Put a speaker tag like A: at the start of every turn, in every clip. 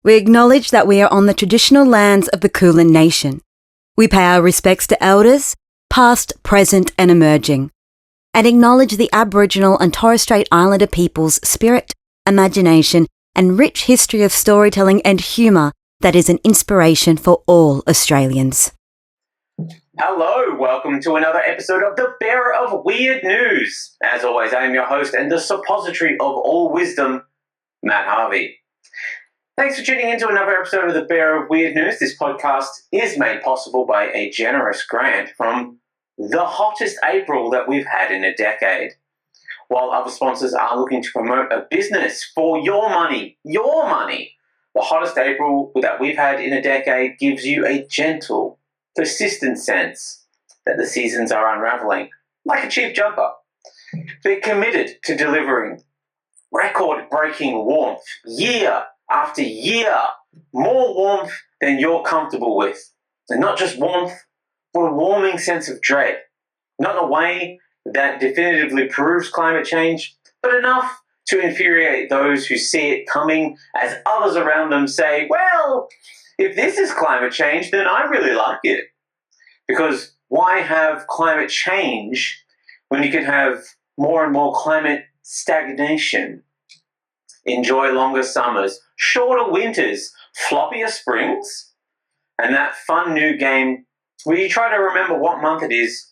A: We acknowledge that we are on the traditional lands of the Kulin Nation. We pay our respects to elders, past, present and emerging, and acknowledge the Aboriginal and Torres Strait Islander people's spirit, imagination and rich history of storytelling and humour that is an inspiration for all Australians.
B: Hello, welcome to another episode of The Bearer of Weird News. As always, I am your host and the suppository of all wisdom, Matt Harvey. Thanks for tuning in to another episode of The Bearer of Weird News. This podcast is made possible by a generous grant from the hottest April that we've had in a decade. While other sponsors are looking to promote a business for your money, the hottest April that we've had in a decade gives you a gentle, persistent sense that the seasons are unraveling, like a cheap jumper. They're committed to delivering record-breaking warmth year after year, more warmth than you're comfortable with. And not just warmth, but a warming sense of dread. Not in a way that definitively proves climate change, but enough to infuriate those who see it coming as others around them say, well, if this is climate change, then I really like it. Because why have climate change when you can have more and more climate stagnation? Enjoy longer summers, shorter winters, floppier springs, and that fun new game where you try to remember what month it is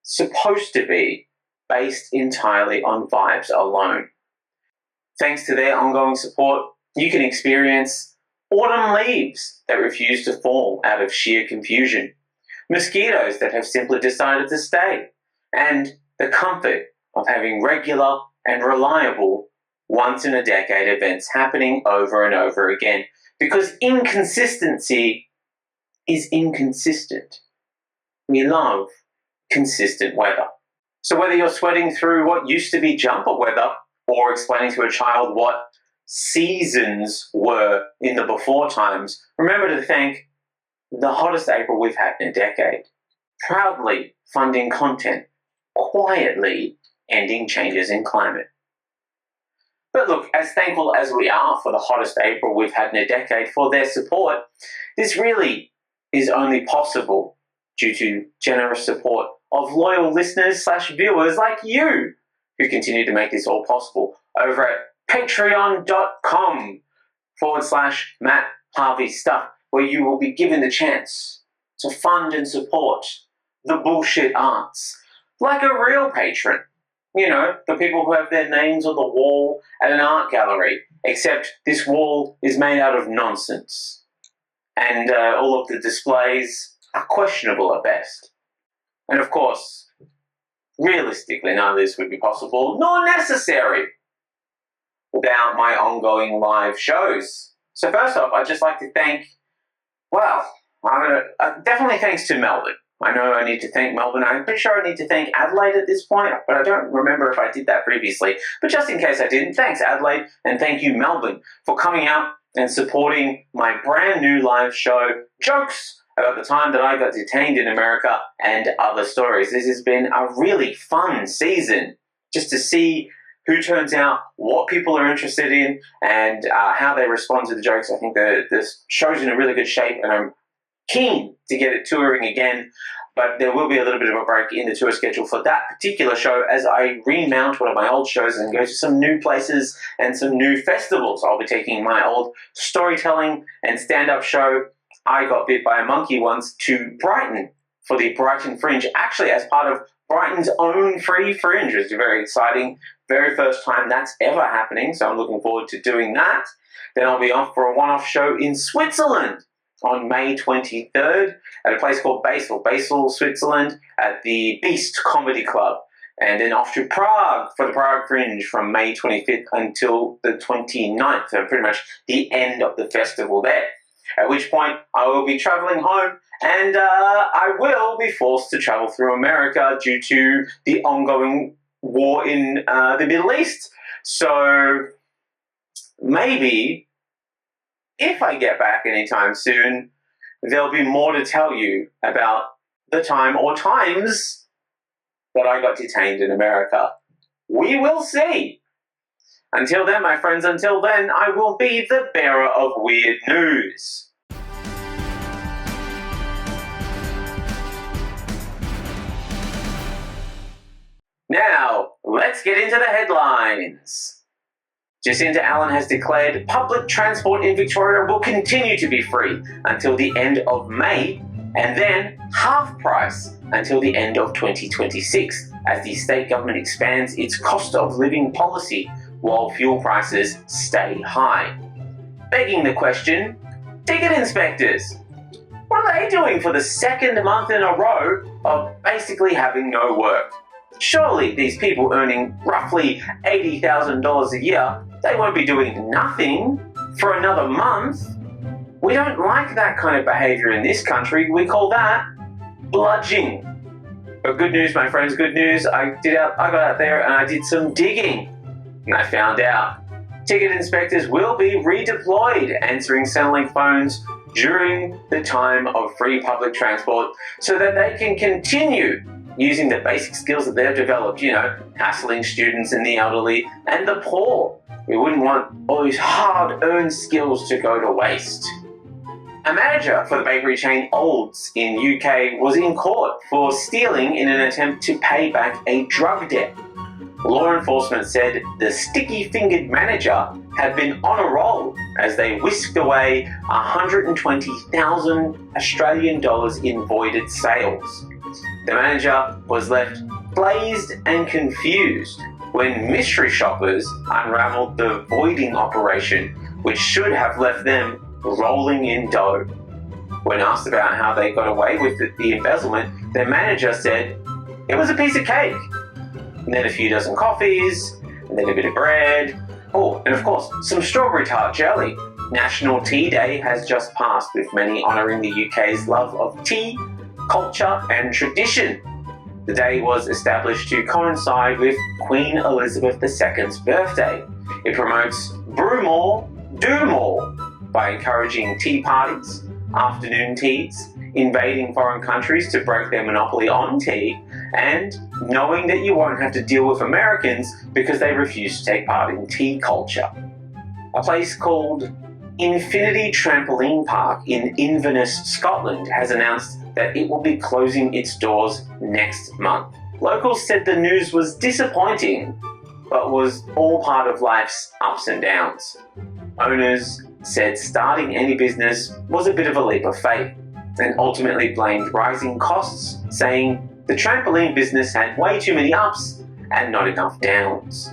B: supposed to be based entirely on vibes alone. Thanks to their ongoing support, you can experience autumn leaves that refuse to fall out of sheer confusion, mosquitoes that have simply decided to stay, and the comfort of having regular and reliable once-in-a-decade events happening over and over again, because inconsistency is inconsistent. We love consistent weather. So whether you're sweating through what used to be jumper weather or explaining to a child what seasons were in the before times, remember to thank the hottest April we've had in a decade, proudly funding content, quietly ending changes in climate. But look, as thankful as we are for the hottest April we've had in a decade for their support, this really is only possible due to generous support of loyal listeners/viewers like you who continue to make this all possible over at patreon.com/Matt Harvey Stuff, where you will be given the chance to fund and support the bullshit arts like a real patron. You know, the people who have their names on the wall at an art gallery, except this wall is made out of nonsense. And all of the displays are questionable at best. And of course, realistically, none of this would be possible nor necessary without my ongoing live shows. So first off, I'd just like to thank, definitely thanks to Melbourne. I know I need to thank Melbourne. I'm pretty sure I need to thank Adelaide at this point, but I don't remember if I did that previously. But just in case I didn't, thanks Adelaide, and thank you Melbourne for coming out and supporting my brand new live show, Jokes About the Time That I Got Detained in America and Other Stories. This has been a really fun season just to see who turns out, what people are interested in, and how they respond to the jokes. I think the show's in a really good shape, and I'm keen to get it touring again, but there will be a little bit of a break in the tour schedule for that particular show as I remount one of my old shows and go to some new places and some new festivals. I'll be taking my old storytelling and stand-up show, I Got Bit by a Monkey Once, to Brighton for the Brighton Fringe, actually as part of Brighton's own free fringe, which is very exciting. Very first time that's ever happening, so I'm looking forward to doing that. Then I'll be off for a one-off show in Switzerland on May 23rd at a place called Basel, Switzerland, at the Beast Comedy Club. And then off to Prague for the Prague Fringe from May 25th until the 29th, so pretty much the end of the festival there. At which point I will be traveling home and I will be forced to travel through America due to the ongoing war in the Middle East. So maybe if I get back anytime soon, there'll be more to tell you about the time or times that I got detained in America. We will see. Until then, my friends, I will be the bearer of weird news. Now, let's get into the headlines. Jacinta Allen has declared public transport in Victoria will continue to be free until the end of May, and then half price until the end of 2026, as the state government expands its cost of living policy while fuel prices stay high. Begging the question, ticket inspectors, what are they doing for the second month in a row of basically having no work? Surely these people earning roughly $80,000 a year, they won't be doing nothing for another month. We don't like that kind of behaviour in this country. We call that bludging. But good news, my friends, good news. I got out there and I did some digging. And I found out ticket inspectors will be redeployed answering Centrelink phones during the time of free public transport so that they can continue using the basic skills that they've developed, hassling students and the elderly and the poor. We wouldn't want all these hard-earned skills to go to waste. A manager for the bakery chain Olds in UK was in court for stealing in an attempt to pay back a drug debt. Law enforcement said the sticky-fingered manager had been on a roll as they whisked away 120,000 Australian dollars in voided sales. The manager was left glazed and confused when mystery shoppers unravelled the voiding operation, which should have left them rolling in dough. When asked about how they got away with the embezzlement, their manager said it was a piece of cake, and then a few dozen coffees, and then a bit of bread. Oh, and of course, some strawberry tart jelly. National Tea Day has just passed, with many honouring the UK's love of tea, culture and tradition. The day was established to coincide with Queen Elizabeth II's birthday. It promotes brew more, do more by encouraging tea parties, afternoon teas, invading foreign countries to break their monopoly on tea, and knowing that you won't have to deal with Americans because they refuse to take part in tea culture. A place called Infinity Trampoline Park in Inverness, Scotland has announced that it will be closing its doors next month. Locals said the news was disappointing, but was all part of life's ups and downs. Owners said starting any business was a bit of a leap of faith, and ultimately blamed rising costs, saying the trampoline business had way too many ups and not enough downs.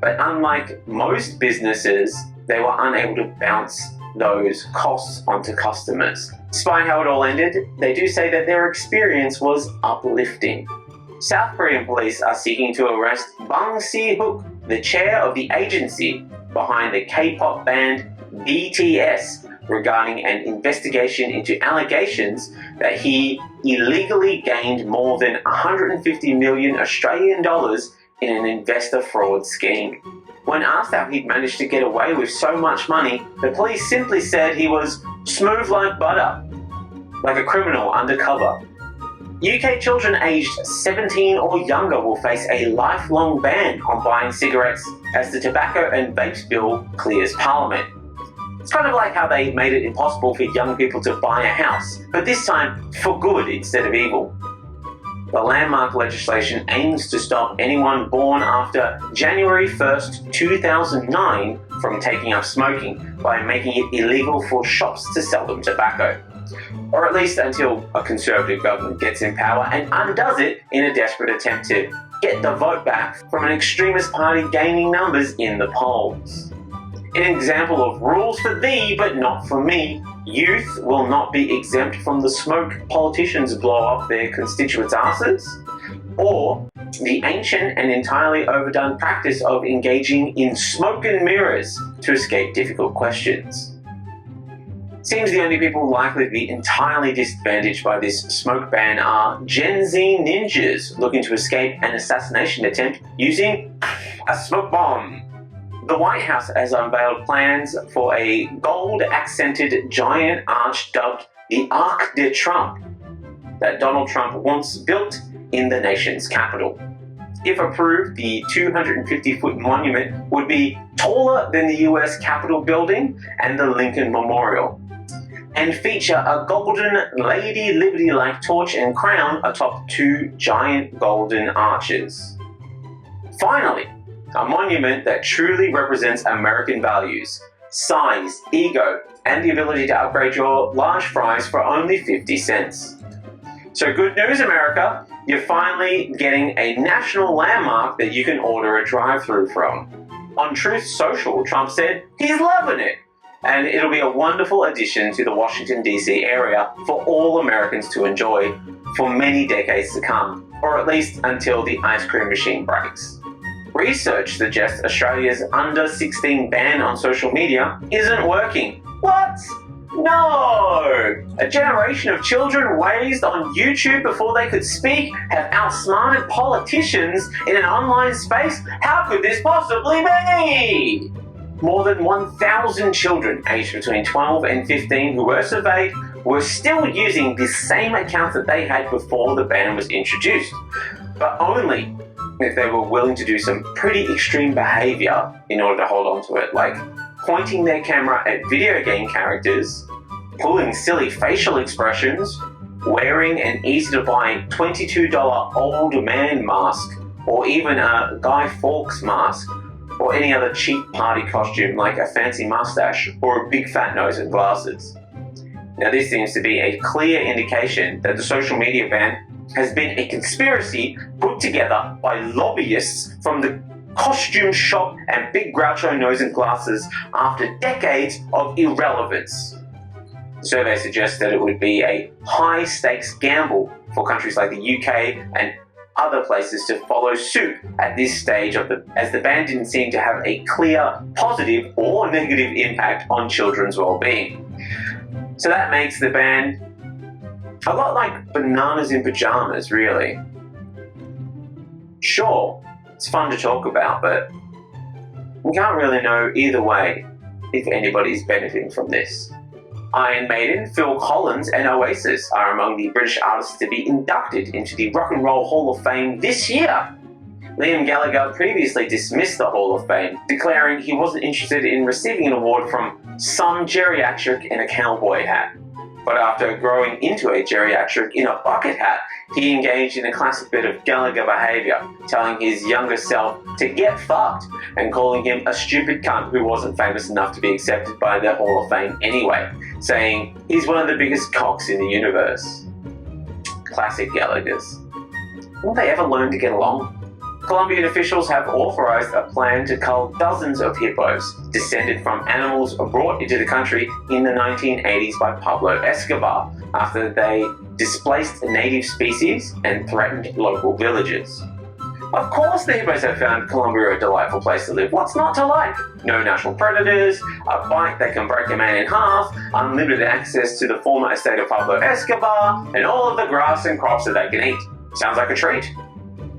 B: But unlike most businesses, they were unable to bounce those costs onto customers. Despite how it all ended, they do say that their experience was uplifting. South Korean police are seeking to arrest Bang Si-hook, the chair of the agency behind the K-pop band BTS, regarding an investigation into allegations that he illegally gained more than 150 million Australian dollars in an investor fraud scheme. When asked how he'd managed to get away with so much money, the police simply said he was smooth like butter, like a criminal undercover. UK children aged 17 or younger will face a lifelong ban on buying cigarettes as the Tobacco and Vapes Bill clears Parliament. It's kind of like how they made it impossible for young people to buy a house, but this time for good instead of evil. The landmark legislation aims to stop anyone born after January 1st, 2009 from taking up smoking by making it illegal for shops to sell them tobacco. Or at least until a Conservative government gets in power and undoes it in a desperate attempt to get the vote back from an extremist party gaining numbers in the polls. In an example of rules for thee but not for me, youth will not be exempt from the smoke politicians blow up their constituents' asses, or the ancient and entirely overdone practice of engaging in smoke and mirrors to escape difficult questions. Seems the only people likely to be entirely disadvantaged by this smoke ban are Gen Z ninjas looking to escape an assassination attempt using a smoke bomb. The White House has unveiled plans for a gold-accented giant arch dubbed the Arc de Trump that Donald Trump wants built in the nation's capital. If approved, the 250-foot monument would be taller than the US Capitol building and the Lincoln Memorial, and feature a golden Lady Liberty-like torch and crown atop two giant golden arches. Finally, a monument that truly represents American values, size, ego, and the ability to upgrade your large fries for only 50 cents. So good news, America, you're finally getting a national landmark that you can order a drive-thru from. On Truth Social, Trump said he's loving it, and it'll be a wonderful addition to the Washington, D.C. area for all Americans to enjoy for many decades to come, or at least until the ice cream machine breaks. Research suggests Australia's under-16 ban on social media isn't working. What? No! A generation of children raised on YouTube before they could speak have outsmarted politicians in an online space? How could this possibly be? More than 1,000 children aged between 12 and 15 who were surveyed were still using the same accounts that they had before the ban was introduced, but only if they were willing to do some pretty extreme behaviour in order to hold on to it, like pointing their camera at video game characters, pulling silly facial expressions, wearing an easy-to-buy $22 old man mask, or even a Guy Fawkes mask, or any other cheap party costume like a fancy mustache or a big fat nose and glasses. Now this seems to be a clear indication that the social media ban has been a conspiracy put together by lobbyists from the costume shop and big Groucho nose and glasses after decades of irrelevance. The survey suggests that it would be a high-stakes gamble for countries like the UK and other places to follow suit at this stage as the ban didn't seem to have a clear positive or negative impact on children's well-being. So that makes the ban a lot like bananas in pajamas, really. Sure, it's fun to talk about, but we can't really know either way if anybody's benefiting from this. Iron Maiden, Phil Collins and Oasis are among the British artists to be inducted into the Rock and Roll Hall of Fame this year. Liam Gallagher previously dismissed the Hall of Fame, declaring he wasn't interested in receiving an award from some geriatric in a cowboy hat. But after growing into a geriatric in a bucket hat, he engaged in a classic bit of Gallagher behaviour, telling his younger self to get fucked and calling him a stupid cunt who wasn't famous enough to be accepted by the Hall of Fame anyway, saying he's one of the biggest cocks in the universe. Classic Gallaghers. Will they ever learn to get along? Colombian officials have authorized a plan to cull dozens of hippos descended from animals brought into the country in the 1980s by Pablo Escobar after they displaced native species and threatened local villages. Of course the hippos have found Colombia a delightful place to live. What's not to like? No natural predators, a bite that can break a man in half, unlimited access to the former estate of Pablo Escobar, and all of the grass and crops that they can eat. Sounds like a treat.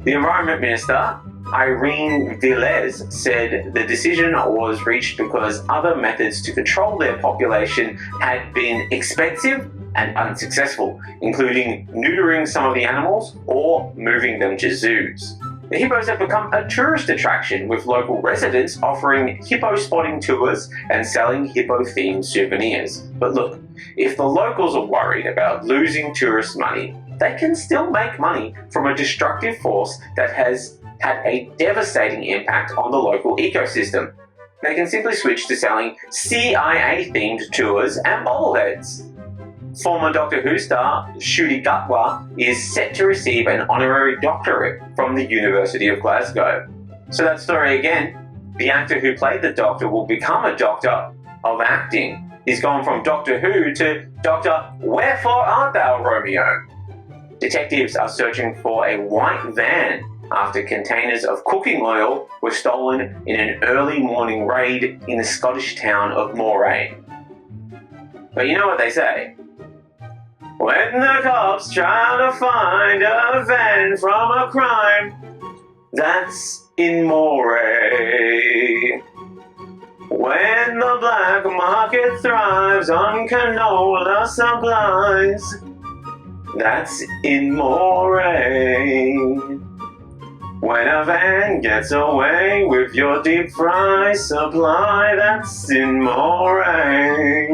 B: The Environment Minister, Irene Villez, said the decision was reached because other methods to control their population had been expensive and unsuccessful, including neutering some of the animals or moving them to zoos. The hippos have become a tourist attraction, with local residents offering hippo spotting tours and selling hippo-themed souvenirs. But look, if the locals are worried about losing tourist money, they can still make money from a destructive force that has had a devastating impact on the local ecosystem. They can simply switch to selling CIA-themed tours and bobbleheads. Former Doctor Who star Ncuti Gatwa is set to receive an honorary doctorate from the University of Glasgow. So that story again, the actor who played the Doctor will become a doctor of acting. He's gone from Doctor Who to Doctor Wherefore Art Thou, Romeo? Detectives are searching for a white van after containers of cooking oil were stolen in an early morning raid in the Scottish town of Moray. But you know what they say? When the cops try to find a van from a crime, that's in Moray. When the black market thrives on canola supplies, that's in Moray. When a van gets away with your deep fry supply, that's in Moray.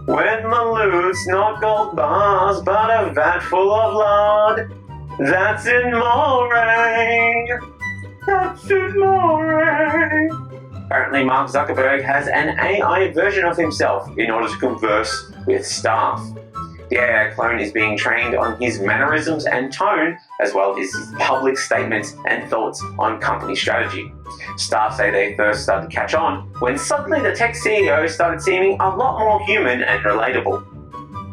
B: When the loot's not gold bars, but a vat full of lard, that's in Moray. That's in Moray. Apparently, Mark Zuckerberg has an AI version of himself in order to converse with staff. The AI clone is being trained on his mannerisms and tone, as well as his public statements and thoughts on company strategy. Staff say they first started to catch on when suddenly the tech CEO started seeming a lot more human and relatable.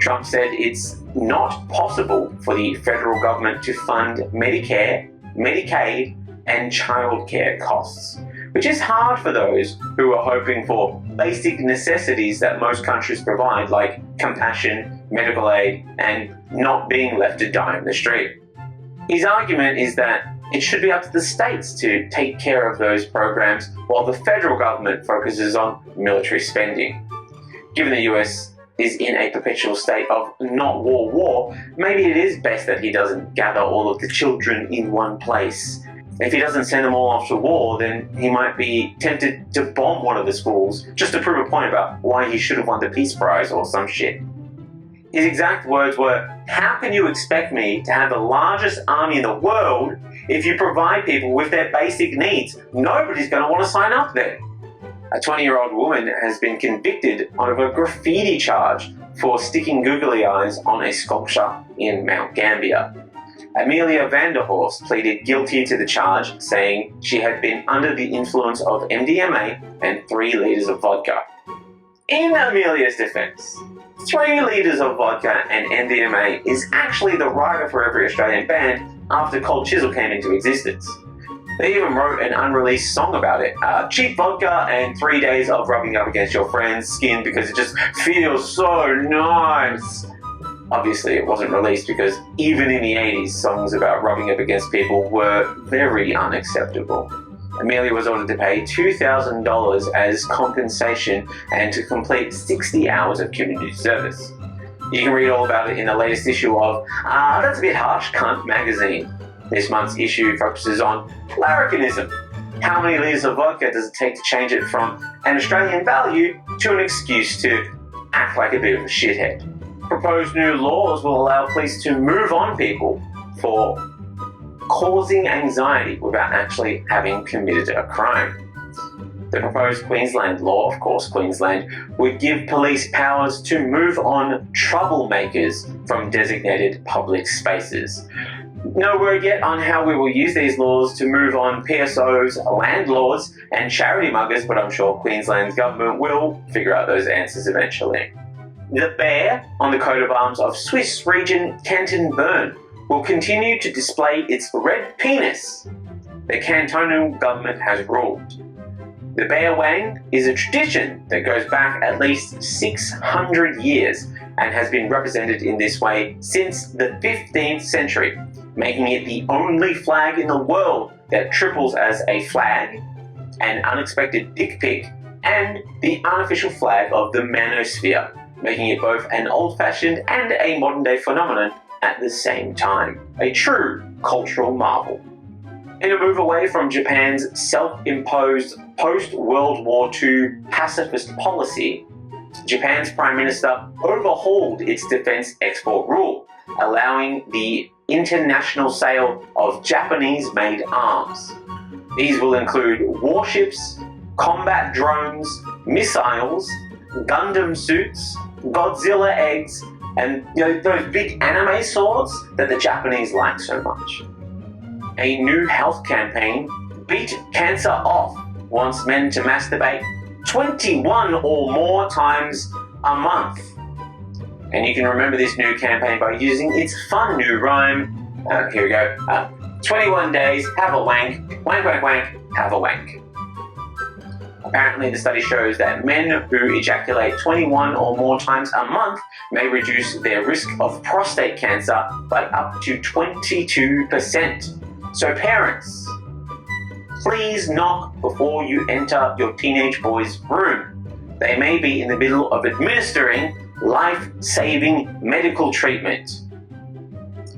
B: Trump said it's not possible for the federal government to fund Medicare, Medicaid, and childcare costs, which is hard for those who are hoping for basic necessities that most countries provide, like compassion, medical aid, and not being left to die in the street. His argument is that it should be up to the states to take care of those programs while the federal government focuses on military spending. Given the US is in a perpetual state of not war, maybe it is best that he doesn't gather all of the children in one place. If he doesn't send them all off to war, then he might be tempted to bomb one of the schools just to prove a point about why he should have won the Peace Prize or some shit. His exact words were, "How can you expect me to have the largest army in the world if you provide people with their basic needs? Nobody's going to want to sign up then." A 20-year-old woman has been convicted of a graffiti charge for sticking googly eyes on a sculpture in Mount Gambier. Amelia Vanderhorst pleaded guilty to the charge, saying she had been under the influence of MDMA and 3 litres of vodka. In Amelia's defence, 3 litres of vodka and MDMA is actually the rider for every Australian band after Cold Chisel came into existence. They even wrote an unreleased song about it. Cheap vodka and 3 days of rubbing up against your friend's skin because it just feels so nice. Obviously, it wasn't released because even in the 80s, songs about rubbing up against people were very unacceptable. Amelia was ordered to pay $2,000 as compensation and to complete 60 hours of community service. You can read all about it in the latest issue of That's a Bit Harsh, Cunt magazine. This month's issue focuses on larrikinism. How many litres of vodka does it take to change it from an Australian value to an excuse to act like a bit of a shithead? Proposed new laws will allow police to move on people for causing anxiety without actually having committed a crime. The proposed Queensland law, of course, Queensland, would give police powers to move on troublemakers from designated public spaces. No word yet on how we will use these laws to move on PSOs, landlords, and charity muggers, but I'm sure Queensland's government will figure out those answers eventually. The bear on the coat of arms of Swiss region Canton Bern will continue to display its red penis. The cantonal government has ruled. The bear wang is a tradition that goes back at least 600 years and has been represented in this way since the 15th century, making it the only flag in the world that triples as a flag, an unexpected dick pic, and the unofficial flag of the manosphere, making it both an old-fashioned and a modern-day phenomenon at the same time. A true cultural marvel. In a move away from Japan's self-imposed post-World War II pacifist policy, Japan's Prime Minister overhauled its defense export rule, allowing the international sale of Japanese-made arms. These will include warships, combat drones, missiles, Gundam suits, Godzilla eggs, and those big anime swords that the Japanese like so much. A new health campaign, Beat Cancer Off, wants men to masturbate 21 or more times a month. And you can remember this new campaign by using its fun new rhyme. Here we go. 21 days, have a wank, wank, wank, wank, have a wank. Apparently, the study shows that men who ejaculate 21 or more times a month may reduce their risk of prostate cancer by up to 22%. So parents, please knock before you enter your teenage boy's room. They may be in the middle of administering life-saving medical treatment.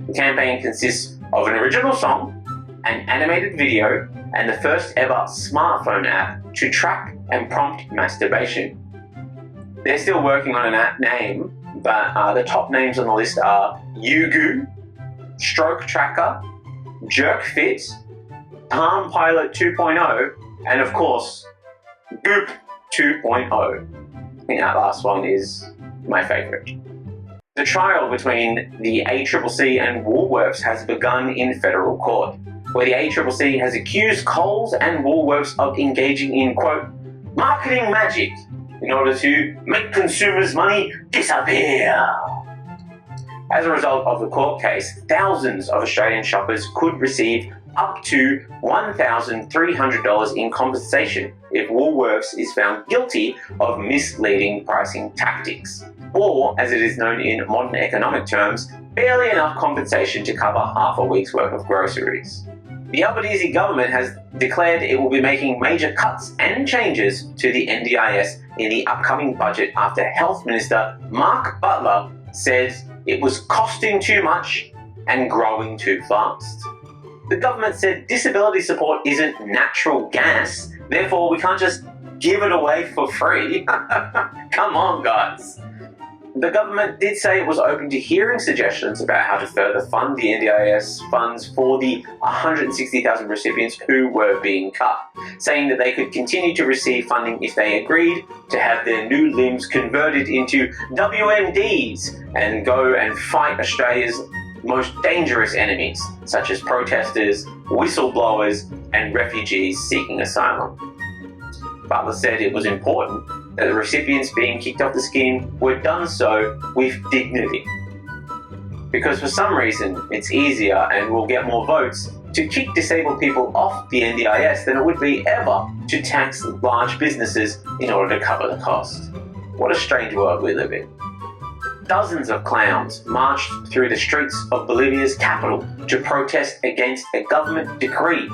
B: The campaign consists of an original song, an animated video, and the first ever smartphone app to track and prompt masturbation. They're still working on an app name, but the top names on the list are Yugu, Stroke Tracker, Jerk Fit, Palm Pilot 2.0, and of course, Goop 2.0. I think that last one is my favourite. The trial between the ACCC and Woolworths has begun in federal court, where the ACCC has accused Coles and Woolworths of engaging in, quote, marketing magic in order to make consumers' money disappear. As a result of the court case, thousands of Australian shoppers could receive up to $1,300 in compensation if Woolworths is found guilty of misleading pricing tactics, or, as it is known in modern economic terms, barely enough compensation to cover half a week's worth of groceries. The Albanese government has declared it will be making major cuts and changes to the NDIS in the upcoming budget after Health Minister Mark Butler said it was costing too much and growing too fast. The government said disability support isn't natural gas, therefore we can't just give it away for free. Come on, guys. The government did say it was open to hearing suggestions about how to further fund the NDIS funds for the 160,000 recipients who were being cut, saying that they could continue to receive funding if they agreed to have their new limbs converted into WMDs and go and fight Australia's most dangerous enemies, such as protesters, whistleblowers, and refugees seeking asylum. Butler said it was important that the recipients being kicked off the scheme were done so with dignity. Because for some reason it's easier and will get more votes to kick disabled people off the NDIS than it would be ever to tax large businesses in order to cover the cost. What a strange world we live in. Dozens of clowns marched through the streets of Bolivia's capital to protest against a government decree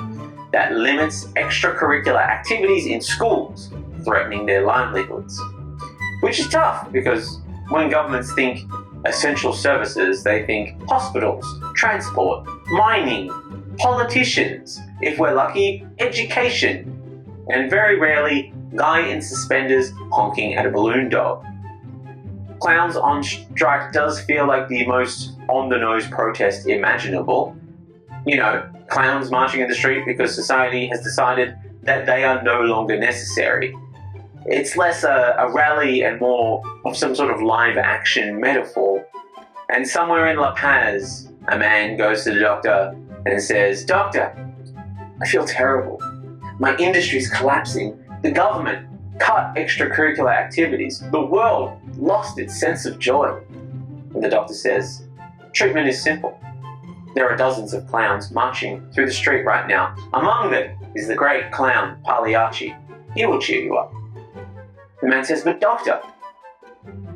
B: that limits extracurricular activities in schools, threatening their livelihoods. Which is tough, because when governments think essential services, they think hospitals, transport, mining, politicians, if we're lucky, education, and very rarely, guy in suspenders honking at a balloon dog. Clowns on strike does feel like the most on-the-nose protest imaginable. You know, clowns marching in the street because society has decided that they are no longer necessary. It's less a rally and more of some sort of live action metaphor. And somewhere in La Paz, a man goes to the doctor and says, "Doctor, I feel terrible. My industry's collapsing. The government cut extracurricular activities. The world lost its sense of joy." And the doctor says, "Treatment is simple. There are dozens of clowns marching through the street right now. Among them is the great clown Pagliacci. He will cheer you up." The man says, "But doctor,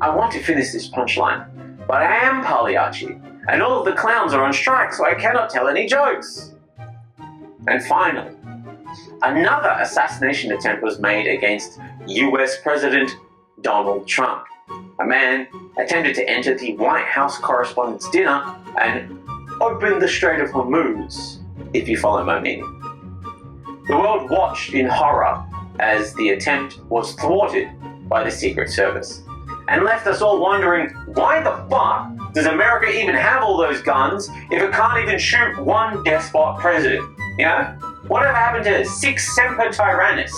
B: I want to finish this punchline, but I am Pagliacci, and all of the clowns are on strike, so I cannot tell any jokes." And finally, another assassination attempt was made against US President Donald Trump. A man attempted to enter the White House Correspondents' Dinner and open the Strait of Hormuz, if you follow my meaning. The world watched in horror as the attempt was thwarted by the Secret Service, and left us all wondering, why the fuck does America even have all those guns if it can't even shoot one despot president? You know? Whatever happened to Sic Semper Tyrannis?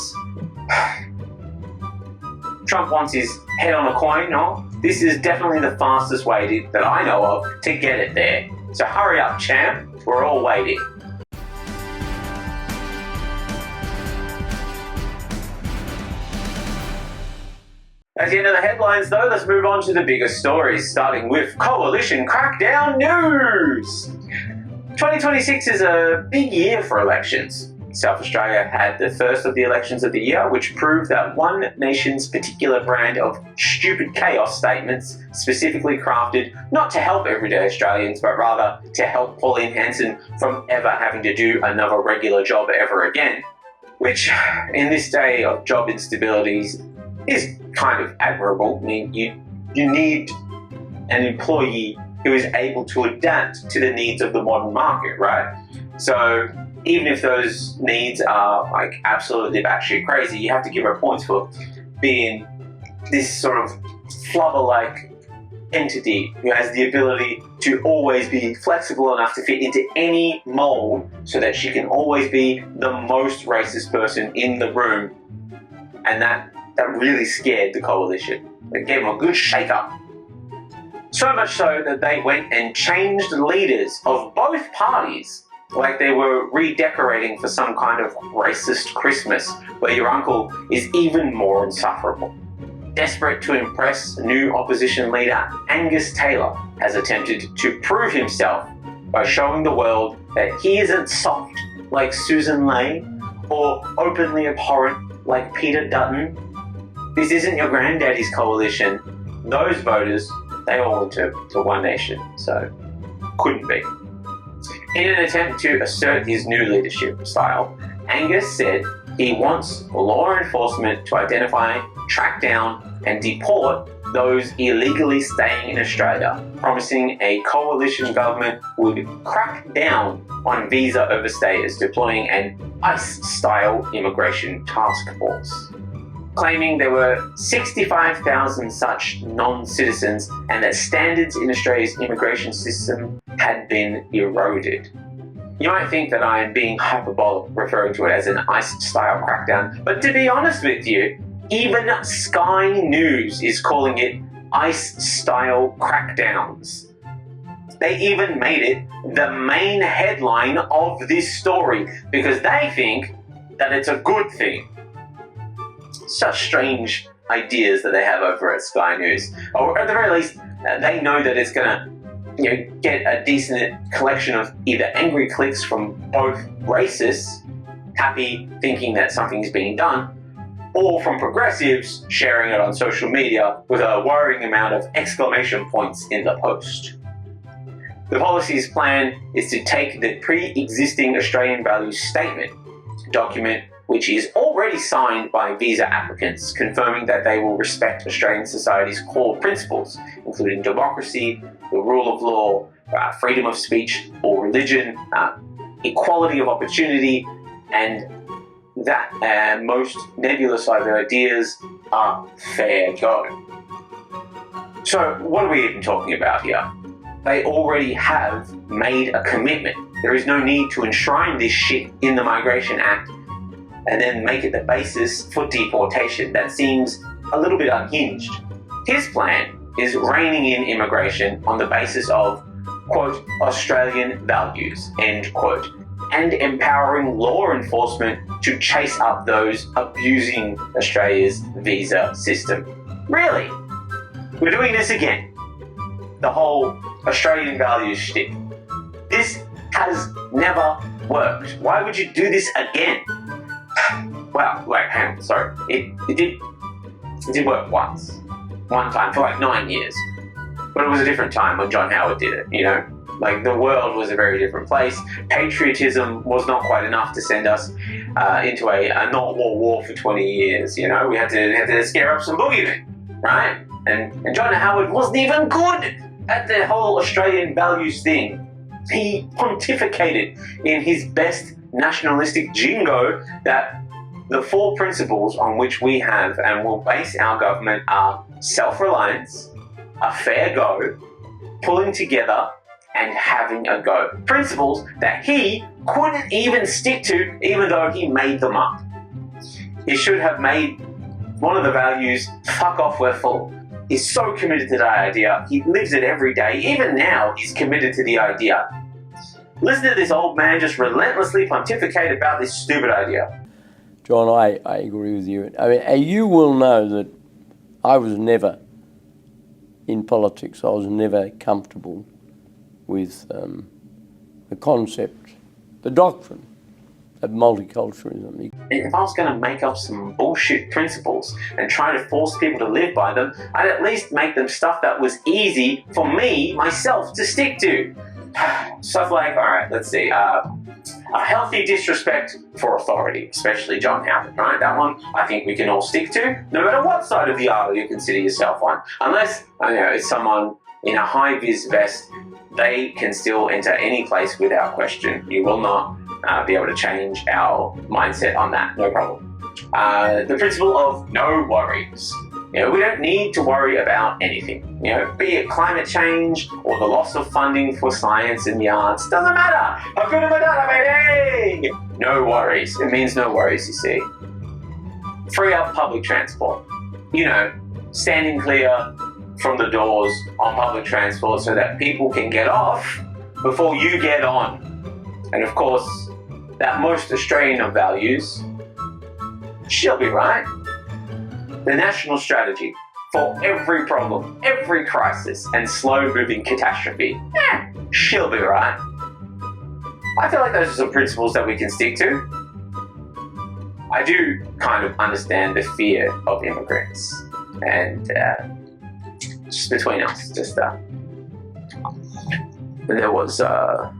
B: Trump wants his head on a coin, no? This is definitely the fastest way that I know of to get it there. So hurry up, champ. We're all waiting. That's the end of the headlines, though. Let's move on to the biggest stories, starting with Coalition Crackdown News. 2026 is a big year for elections. South Australia had the first of the elections of the year, which proved that one nation's particular brand of stupid chaos statements, specifically crafted not to help everyday Australians, but rather to help Pauline Hanson from ever having to do another regular job ever again, which in this day of job instabilities is kind of admirable. I mean, you need an employee who is able to adapt to the needs of the modern market, right? So even if those needs are like absolutely batshit crazy, you have to give her points for being this sort of flubber-like entity who has the ability to always be flexible enough to fit into any mold so that she can always be the most racist person in the room. And that really scared the coalition. It gave them a good shake-up. So much so that they went and changed leaders of both parties, like they were redecorating for some kind of racist Christmas where your uncle is even more insufferable. Desperate to impress new opposition leader Angus Taylor has attempted to prove himself by showing the world that he isn't soft like Susan Ley or openly abhorrent like Peter Dutton. This isn't your granddaddy's coalition. Those voters, they all went to One Nation, so couldn't be. In an attempt to assert his new leadership style, Angus said he wants law enforcement to identify, track down, and deport those illegally staying in Australia, promising a coalition government would crack down on visa overstayers, deploying an ICE-style immigration task force, claiming there were 65,000 such non-citizens and that standards in Australia's immigration system had been eroded. You might think that I am being hyperbolic referring to it as an ICE-style crackdown, but to be honest with you, even Sky News is calling it ICE-style crackdowns. They even made it the main headline of this story because they think that it's a good thing. Such strange ideas that they have over at Sky News. Or at the very least, they know that it's going to get a decent collection of either angry clicks from both racists, happy thinking that something's being done, or from progressives sharing it on social media with a worrying amount of exclamation points in the post. The policy's plan is to take the pre-existing Australian Values Statement document, which is already signed by visa applicants, confirming that they will respect Australian society's core principles, including democracy, the rule of law, freedom of speech or religion, equality of opportunity, and that most nebulous ideas are fair go. So what are we even talking about here? They already have made a commitment. There is no need to enshrine this shit in the Migration Act and then make it the basis for deportation. That seems a little bit unhinged. His plan is reining in immigration on the basis of, quote, Australian values, end quote, and empowering law enforcement to chase up those abusing Australia's visa system. Really? We're doing this again. The whole Australian values shtick. This has never worked. Why would you do this again? Well, wait, hang on, sorry. It did work once. One time for like 9 years. But it was a different time when John Howard did it, you know? Like, the world was a very different place. Patriotism was not quite enough to send us into a not-war war for 20 years, you know? We had to scare up some boogeymen, right? And John Howard wasn't even good at the whole Australian values thing. He pontificated in his best nationalistic jingo that the 4 principles on which we have and will base our government are self-reliance, a fair go, pulling together, and having a go. Principles that he couldn't even stick to, even though he made them up. He should have made one of the values, fuck off, we're full. He's so committed to that idea. He lives it every day. Even now, he's committed to the idea. Listen to this old man just relentlessly pontificate about this stupid idea.
C: John, I agree with you. I mean, you will know that I was never in politics. I was never comfortable with the concept, the doctrine of multiculturalism.
B: If I was going to make up some bullshit principles and try to force people to live by them, I'd at least make them stuff that was easy for me, myself, to stick to. Stuff like, alright, let's see, a healthy disrespect for authority, especially John Howard, right? That one I think we can all stick to, no matter what side of the aisle you consider yourself on. Unless, it's someone in a high-vis vest, they can still enter any place without question. You will not be able to change our mindset on that, no problem. The principle of no worries. We don't need to worry about anything. Be it climate change or the loss of funding for science and the arts, doesn't matter. Hakuna Matata, baby! No worries. It means no worries, you see. Free up public transport. Standing clear from the doors on public transport so that people can get off before you get on. And of course, that most Australian of values, she'll be right. The national strategy for every problem, every crisis, and slow-moving catastrophe, she'll be right. I feel like those are some principles that we can stick to. I do kind of understand the fear of immigrants, and just between us, there was a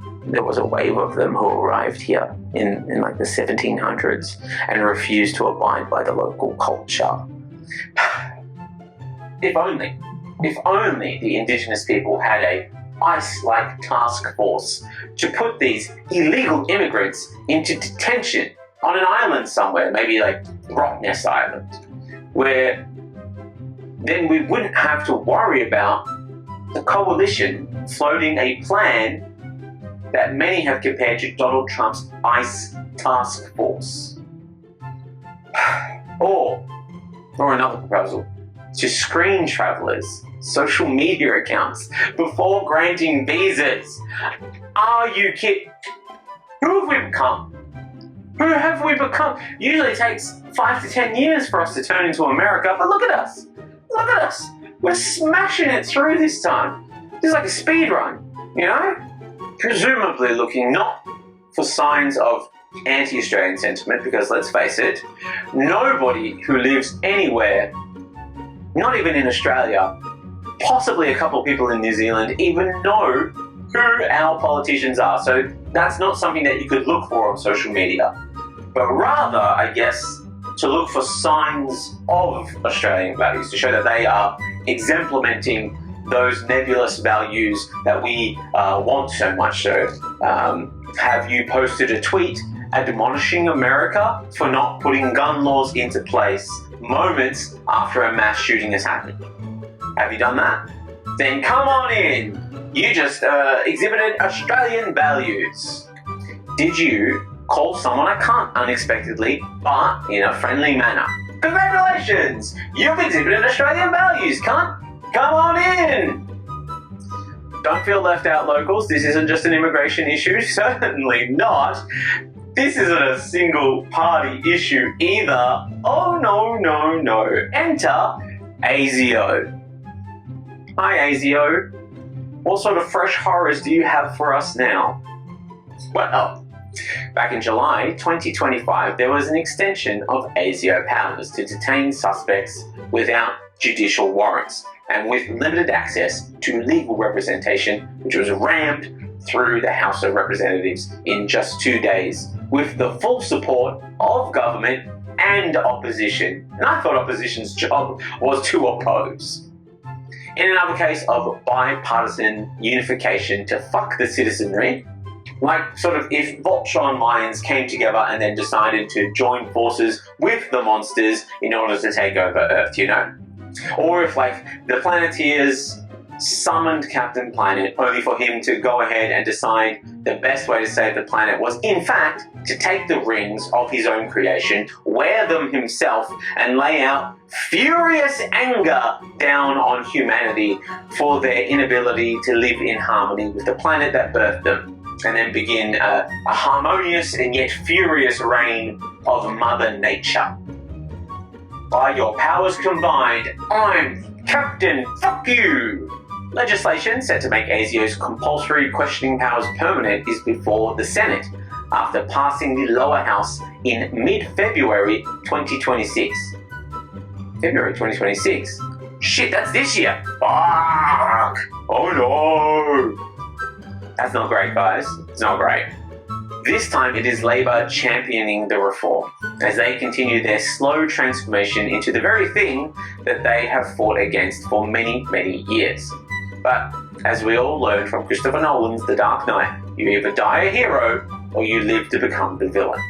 B: wave of them who arrived here in like the 1700s and refused to abide by the local culture. If only the indigenous people had a ICE-like task force to put these illegal immigrants into detention on an island somewhere, maybe like Rottnest Island, where then we wouldn't have to worry about the coalition floating a plan that many have compared to Donald Trump's ICE task force. Or another proposal, to screen travellers' social media accounts before granting visas. Are you kidding? Who have we become? Who have we become? Usually it takes 5 to 10 years for us to turn into America, but look at us. Look at us. We're smashing it through this time. This is like a speed run, Presumably looking not for signs of anti-Australian sentiment, because let's face it, nobody who lives anywhere, not even in Australia, possibly a couple of people in New Zealand, even know who our politicians are. So that's not something that you could look for on social media, but rather, I guess, to look for signs of Australian values, to show that they are exemplementing those nebulous values that we want so much. So have you posted a tweet admonishing America for not putting gun laws into place moments after a mass shooting has happened? Have you done that? Then come on in. You just exhibited Australian values. Did you call someone a cunt unexpectedly, but in a friendly manner? Congratulations! You've exhibited Australian values, cunt! Come on in! Don't feel left out, locals. This isn't just an immigration issue. Certainly not. This isn't a single party issue either. Oh, no. Enter ASIO. Hi, ASIO. What sort of fresh horrors do you have for us now? Well, back in July 2025, there was an extension of ASIO powers to detain suspects without judicial warrants and with limited access to legal representation, which was rammed through the House of Representatives in just 2 days with the full support of government and opposition. And I thought opposition's job was to oppose. In another case of bipartisan unification to fuck the citizenry, like sort of if Voltron minds came together and then decided to join forces with the monsters in order to take over Earth, Or if like the Planeteers summoned Captain Planet only for him to go ahead and decide the best way to save the planet was in fact to take the rings of his own creation, wear them himself, and lay out furious anger down on humanity for their inability to live in harmony with the planet that birthed them, and then begin a harmonious and yet furious reign of Mother Nature. By your powers combined, I'm Captain Fuck You! Legislation set to make ASIO's compulsory questioning powers permanent is before the Senate, after passing the lower house in mid-February 2026. February 2026? Shit, that's this year! Fuck! Oh no! That's not great, guys. It's not great. This time it is Labour championing the reform, as they continue their slow transformation into the very thing that they have fought against for many, many years. But, as we all learned from Christopher Nolan's The Dark Knight, you either die a hero, or you live to become the villain.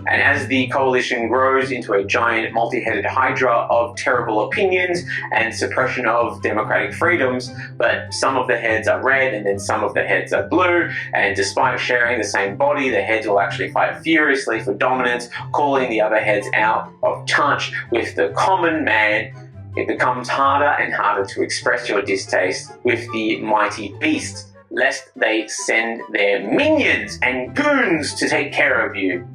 B: And as the coalition grows into a giant multi-headed hydra of terrible opinions and suppression of democratic freedoms, but some of the heads are red and then some of the heads are blue, and despite sharing the same body, the heads will actually fight furiously for dominance, calling the other heads out of touch with the common man. It becomes harder and harder to express your distaste with the mighty beast, lest they send their minions and goons to take care of you.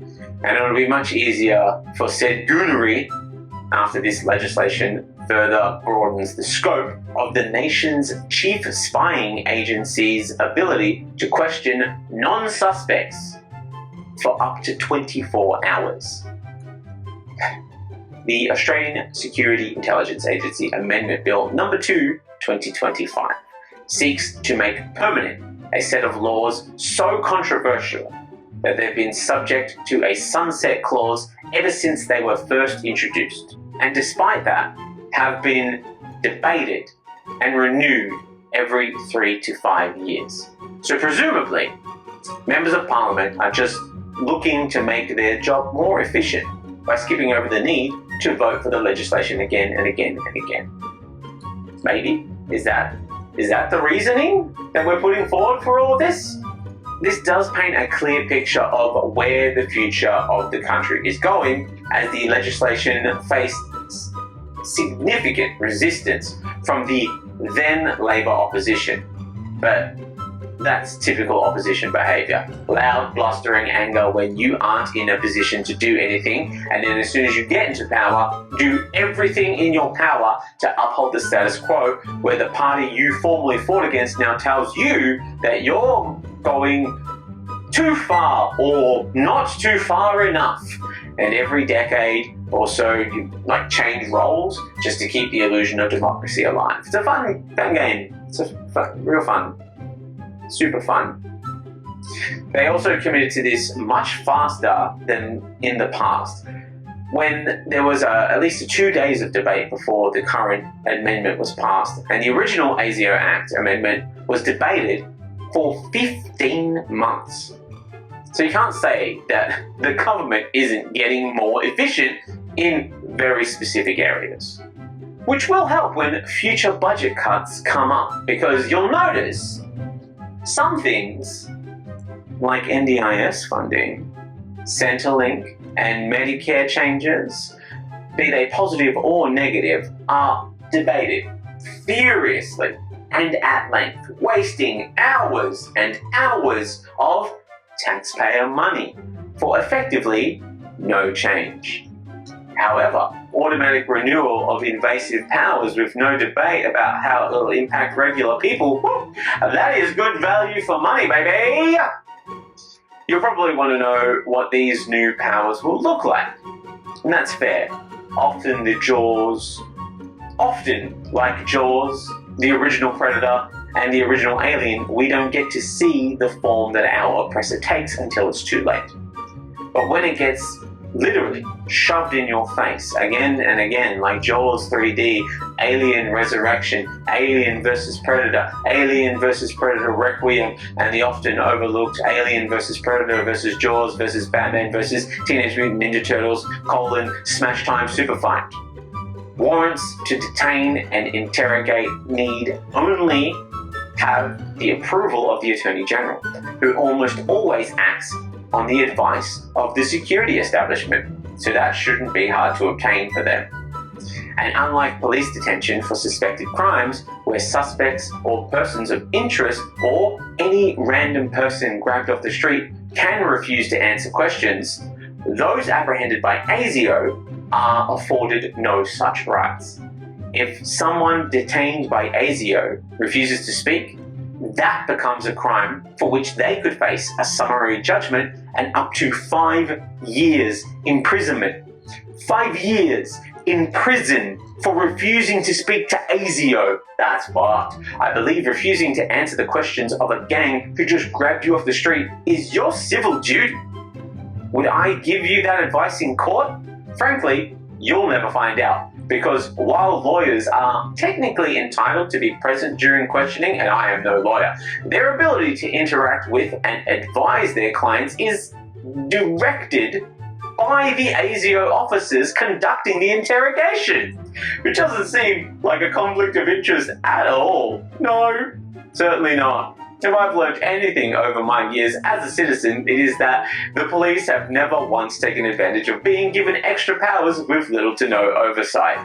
B: And it'll be much easier for said goonery after this legislation further broadens the scope of the nation's chief spying agency's ability to question non-suspects for up to 24 hours. The Australian Security Intelligence Agency Amendment Bill No. 2, 2025 seeks to make permanent a set of laws so controversial that they've been subject to a sunset clause ever since they were first introduced, and despite that, have been debated and renewed every 3 to 5 years. So presumably, members of Parliament are just looking to make their job more efficient by skipping over the need to vote for the legislation again and again and again. Maybe? Is that the reasoning that we're putting forward for all of this? This does paint a clear picture of where the future of the country is going, as the legislation faced significant resistance from the then Labor opposition. But that's typical opposition behaviour. Loud, blustering anger when you aren't in a position to do anything, and then as soon as you get into power, do everything in your power to uphold the status quo, where the party you formerly fought against now tells you that you're going too far or not too far enough. And every decade or so, you change roles just to keep the illusion of democracy alive. It's a fun game. It's real fun. Super fun. They also committed to this much faster than in the past, when there was at least 2 days of debate before the current amendment was passed, and the original ASIO Act amendment was debated for 15 months. So you can't say that the government isn't getting more efficient in very specific areas, which will help when future budget cuts come up, because you'll notice some things like NDIS funding, Centrelink, and Medicare changes, be they positive or negative, are debated furiously and at length, wasting hours and hours of taxpayer money for effectively no change. However, automatic renewal of invasive powers with no debate about how it will impact regular people, that is good value for money, baby! You'll probably want to know what these new powers will look like, and that's fair. Often like Jaws, the original Predator, and the original Alien, we don't get to see the form that our oppressor takes until it's too late. But when it gets literally shoved in your face again and again, like Jaws 3D, Alien Resurrection, Alien vs. Predator, Alien vs. Predator Requiem, and the often overlooked Alien vs. Predator vs. Jaws vs. Batman vs. Teenage Mutant Ninja Turtles, Smash Time Super Fight. Warrants to detain and interrogate need only have the approval of the Attorney General, who almost always acts on the advice of the security establishment, so that shouldn't be hard to obtain for them. And unlike police detention for suspected crimes, where suspects or persons of interest or any random person grabbed off the street can refuse to answer questions, those apprehended by ASIO are afforded no such rights. If someone detained by ASIO refuses to speak, that becomes a crime for which they could face a summary judgment and up to 5 years imprisonment. 5 years in prison for refusing to speak to ASIO. That's fucked. I believe refusing to answer the questions of a gang who just grabbed you off the street is your civil duty. Would I give you that advice in court? Frankly, you'll never find out. Because while lawyers are technically entitled to be present during questioning, and I am no lawyer, their ability to interact with and advise their clients is directed by the ASIO officers conducting the interrogation, which doesn't seem like a conflict of interest at all. No, certainly not. If I've learned anything over my years as a citizen, it is that the police have never once taken advantage of being given extra powers with little to no oversight.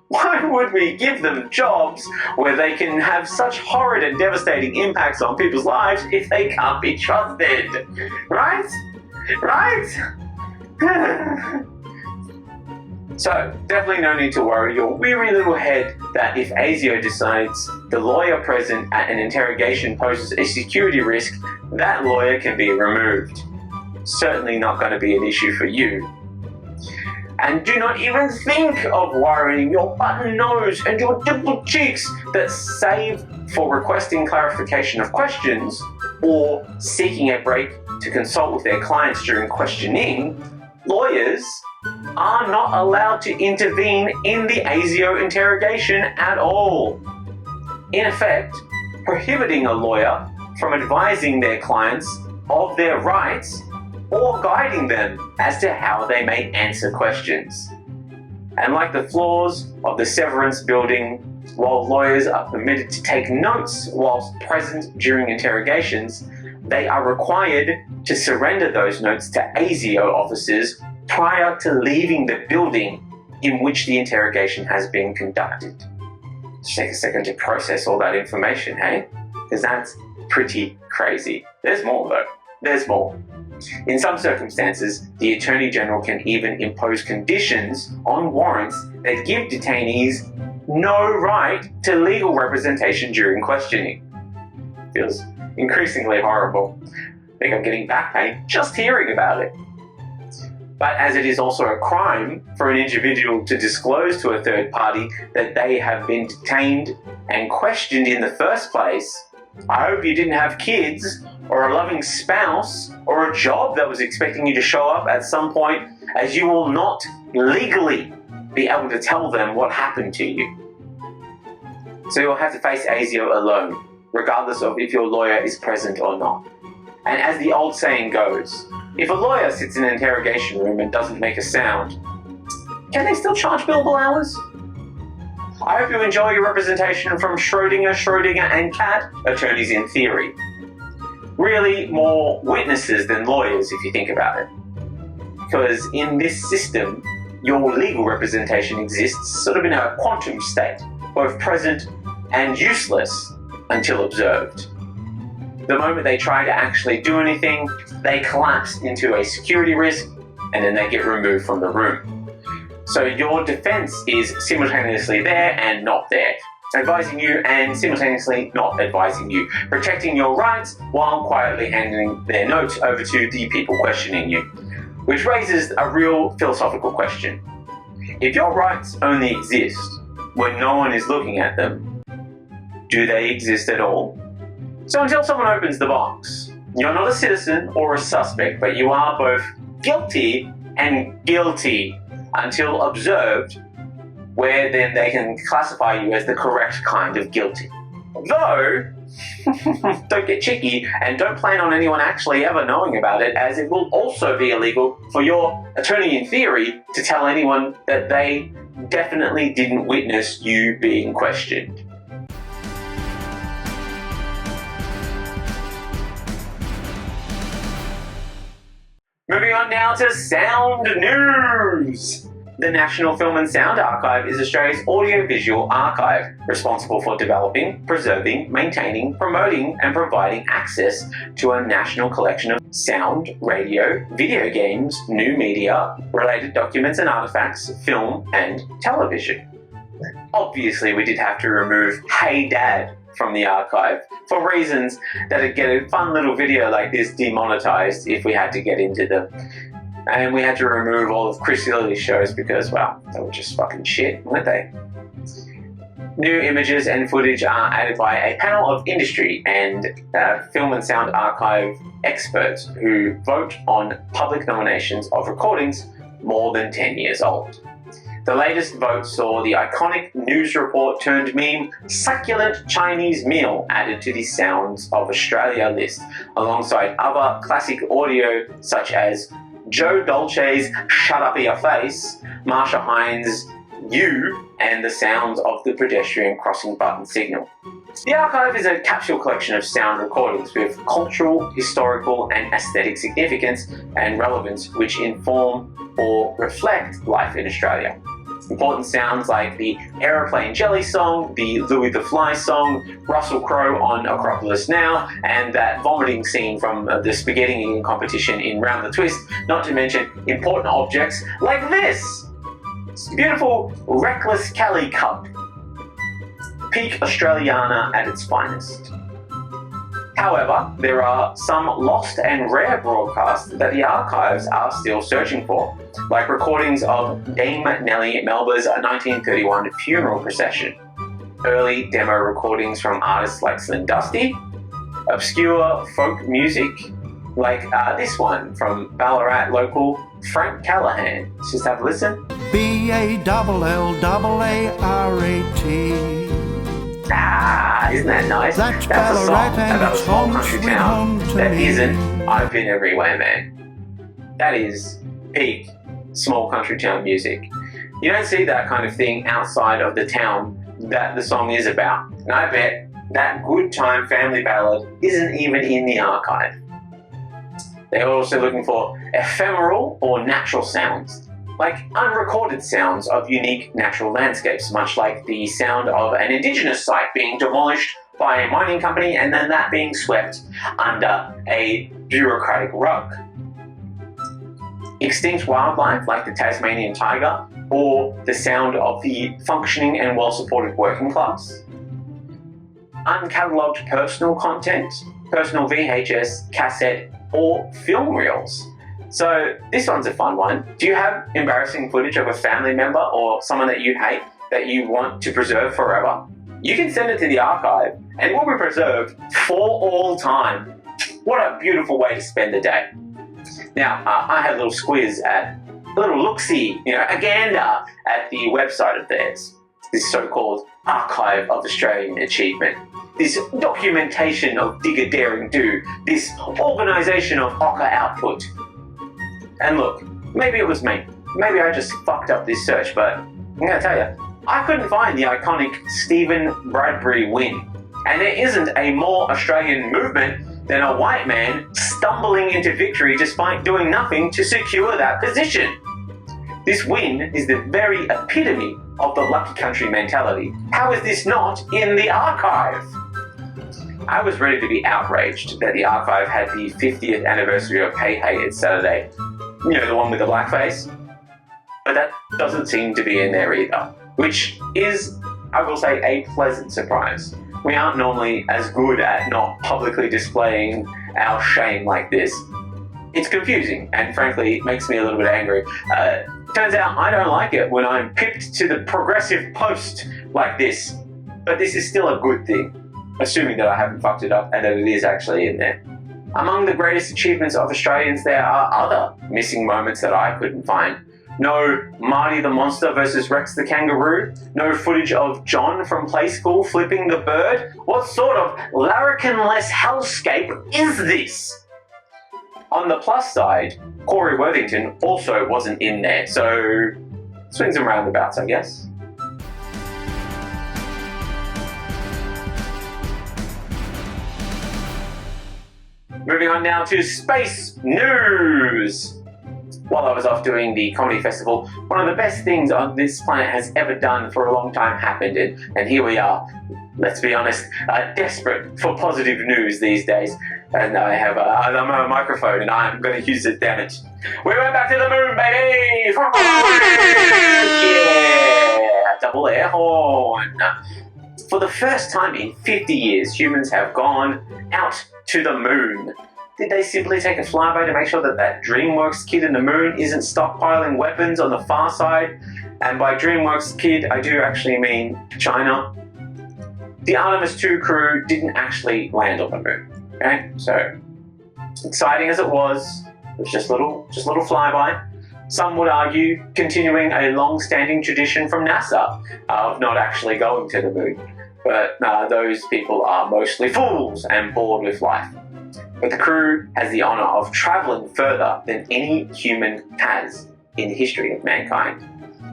B: Why would we give them jobs where they can have such horrid and devastating impacts on people's lives if they can't be trusted? Right? Right? So, definitely no need to worry your weary little head that if ASIO decides the lawyer present at an interrogation poses a security risk, that lawyer can be removed. Certainly not going to be an issue for you. And do not even think of worrying your button nose and your dimpled cheeks that save for requesting clarification of questions or seeking a break to consult with their clients during questioning. Lawyers are not allowed to intervene in the ASIO interrogation at all. In effect, prohibiting a lawyer from advising their clients of their rights or guiding them as to how they may answer questions. And like the floors of the Severance building, while lawyers are permitted to take notes whilst present during interrogations, they are required to surrender those notes to ASIO officers prior to leaving the building in which the interrogation has been conducted. Just take a second to process all that information, hey? Because that's pretty crazy. There's more though. There's more. In some circumstances, the Attorney General can even impose conditions on warrants that give detainees no right to legal representation during questioning. Feels increasingly horrible. I think I'm getting back pain just hearing about it. But as it is also a crime for an individual to disclose to a third party that they have been detained and questioned in the first place, I hope you didn't have kids or a loving spouse or a job that was expecting you to show up at some point, as you will not legally be able to tell them what happened to you. So you'll have to face ASIO alone, regardless of if your lawyer is present or not. And as the old saying goes, if a lawyer sits in an interrogation room and doesn't make a sound, can they still charge billable hours? I hope you enjoy your representation from Schrodinger and Cat, attorneys in theory. Really more witnesses than lawyers if you think about it. Because in this system, your legal representation exists sort of in a quantum state, both present and useless until observed. The moment they try to actually do anything, they collapse into a security risk and then they get removed from the room. So your defense is simultaneously there and not there, advising you and simultaneously not advising you, protecting your rights while quietly handing their notes over to the people questioning you. Which raises a real philosophical question. If your rights only exist when no one is looking at them, do they exist at all? So until someone opens the box, you're not a citizen or a suspect, but you are both guilty and guilty until observed, where then they can classify you as the correct kind of guilty. Though, don't get cheeky and don't plan on anyone actually ever knowing about it, as it will also be illegal for your attorney in theory to tell anyone that they definitely didn't witness you being questioned. Moving on now to sound news. The National Film and Sound Archive is Australia's audiovisual archive, responsible for developing, preserving, maintaining, promoting, and providing access to a national collection of sound, radio, video games, new media, related documents and artifacts, film, and television. Obviously, we did have to remove Hey Dad from the archive for reasons that'd get a fun little video like this demonetized if we had to get into them. And we had to remove all of Chris Lilly's shows because, well, they were just fucking shit, weren't they? New images and footage are added by a panel of industry and film and sound archive experts who vote on public nominations of recordings more than 10 years old. The latest vote saw the iconic news report turned meme Succulent Chinese Meal added to the Sounds of Australia list, alongside other classic audio such as Joe Dolce's Shut Up Your Face, Marsha Hines' You, and the sounds of the pedestrian crossing button signal. The archive is a capsule collection of sound recordings with cultural, historical, and aesthetic significance and relevance which inform or reflect life in Australia. Important sounds like the Aeroplane Jelly song, the Louis the Fly song, Russell Crowe on Acropolis Now, and that vomiting scene from the spaghetti eating competition in Round the Twist, not to mention important objects like this! Beautiful Reckless Cali cup. Peak Australiana at its finest. However, there are some lost and rare broadcasts that the archives are still searching for, like recordings of Dame Nellie Melba's 1931 funeral procession, early demo recordings from artists like Slim Dusty, obscure folk music like this one from Ballarat local Frank Callahan. Let's just have a listen.
D: B-A-L-L-A-R-A-T.
B: Ah, isn't that nice? That's a song about a small country town that isn't I've Been Everywhere, man. That is peak small country town music. You don't see that kind of thing outside of the town that the song is about. And I bet that good time family ballad isn't even in the archive. They're also looking for ephemeral or natural sounds, like unrecorded sounds of unique natural landscapes, much like the sound of an indigenous site being demolished by a mining company and then that being swept under a bureaucratic rug. Extinct wildlife like the Tasmanian tiger, or the sound of the functioning and well-supported working class. Uncatalogued personal content, personal VHS, cassette, or film reels. So this one's a fun one. Do you have embarrassing footage of a family member or someone that you hate that you want to preserve forever? You can send it to the archive and it will be preserved for all time. What a beautiful way to spend the day. Now, I had a little squiz at, a little look-see, a gander at the website of theirs. This so-called Archive of Australian Achievement. This documentation of digger daring do. This organisation of ochre output. And look, maybe it was me. Maybe I just fucked up this search, but I'm going to tell you, I couldn't find the iconic Stephen Bradbury win. And there isn't a more Australian movement than a white man stumbling into victory despite doing nothing to secure that position. This win is the very epitome of the lucky country mentality. How is this not in the archive? I was ready to be outraged that the archive had the 50th anniversary of Hey Hey It's Saturday. The one with the blackface. But that doesn't seem to be in there either, which is, I will say, a pleasant surprise. We aren't normally as good at not publicly displaying our shame like this. It's confusing and frankly makes me a little bit angry. Turns out I don't like it when I'm pipped to the progressive post like this. But this is still a good thing, assuming that I haven't fucked it up and that it is actually in there. Among the greatest achievements of Australians, there are other missing moments that I couldn't find. No Marty the Monster versus Rex the Kangaroo. No footage of John from Play School flipping the bird. What sort of larrikin-less hellscape is this? On the plus side, Corey Worthington also wasn't in there, so swings and roundabouts, I guess. Moving on now to space news. While I was off doing the comedy festival, one of the best things on this planet has ever done for a long time happened, and here we are. Let's be honest, desperate for positive news these days. And I have a microphone and I'm going to use it, damn it. We went back to the moon, baby! Yeah! Double air horn! For the first time in 50 years, humans have gone out to the moon. Did they simply take a flyby to make sure that that DreamWorks kid in the moon isn't stockpiling weapons on the far side? And by DreamWorks kid, I do actually mean China. The Artemis 2 crew didn't actually land on the moon. Okay, so exciting as it was just a little flyby. Some would argue continuing a long-standing tradition from NASA of not actually going to the moon. But those people are mostly fools and bored with life. But the crew has the honour of travelling further than any human has in the history of mankind.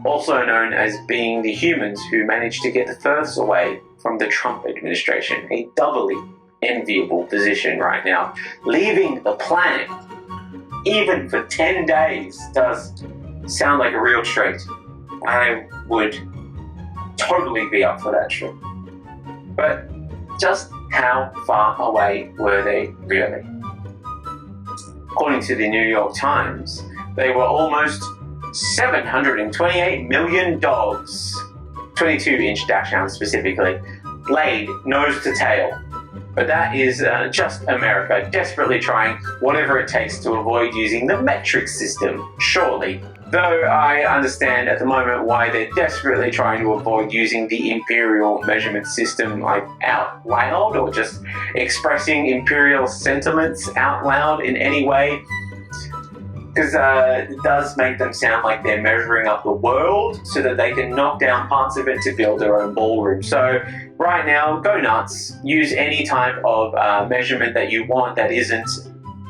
B: Also known as being the humans who managed to get the furthest away from the Trump administration, a doubly enviable position right now. Leaving the planet, even for 10 days, does sound like a real treat. I would totally be up for that trip. But just how far away were they really? According to the New York Times, they were almost 728 million dogs, 22-inch dachshunds specifically, laid nose to tail. But that is just America desperately trying whatever it takes to avoid using the metric system, surely. Though I understand at the moment why they're desperately trying to avoid using the imperial measurement system like out loud, or just expressing imperial sentiments out loud in any way. Because it does make them sound like they're measuring up the world so that they can knock down parts of it to build their own ballroom. So right now, go nuts. Use any type of measurement that you want that isn't